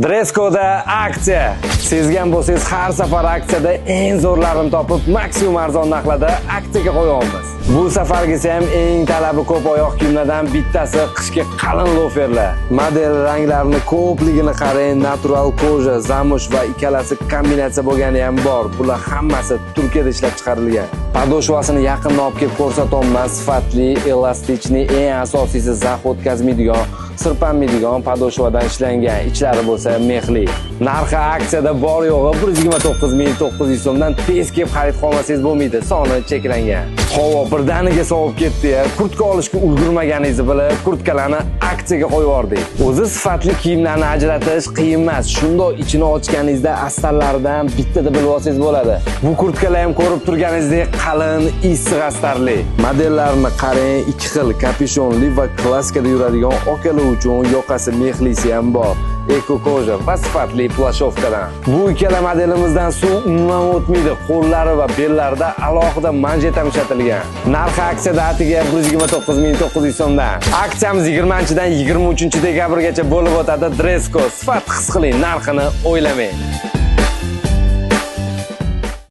Dreskoda aksiya. Sezgan bo'lsangiz, har safar aksiyada eng zo'rlarini topib, maksimum arzon narxlarda aksiyaga qo'yamiz. Bu safargisi ham eng talabi ko'p oyoq kiyimlardan bittasi qishki qalin loferlar. Model ranglarini ko'pligini qarang, natural koja, zamush va ikkalasi kombinatsiya bo'lgani ham bor. Bular hammasi Turkiyada ishlab chiqarilgan. Padoshvasini yaqindan olib kelib ko'rsatolmas, sifatli, elastichni, eng asosiysi zax o'tkazmaydigan, sirpanmaydigan padoshvadan ishlangan. Ichlari bo'lsa mexli. Narxi aksiyada bor yo'g'i 129.900 so'mdan tez kelib xarid qilmasangiz bo'lmaydi. Soni cheklangan. Havo birdaniga sovib ketdi. Kurtka olishga ulgurmaganingizni bilib, kurtkalarni aksiyaga qo'yib yubordik. O'zi sifatli kiyimlarni ajratish qiyin emas. Shundoq ichini ochganingizda astarlaridan bittada bilib olsangiz bo'ladi. Bu kurtkalar ham ko'rib turganingizdek qalin, issiq astarli. Modellarini qarang, ikki xil kapishonli va klassikada yuradigan okalar uchun yoqasi mexlisi ham bor. Eko koja va sifatli plashovkadan. Bu ikkala modelimizdan suv umuman o'tmaydi. Qo'llari va bellarida alohida manjet ham ishlatilgan. Narxi aksiyada atiga 129.900 so'mdan. Aksiyamiz 20-dan 23-dekabrgacha bo'lib o'tadi. Dresko, sifat his qiling, narxini o'ylamang.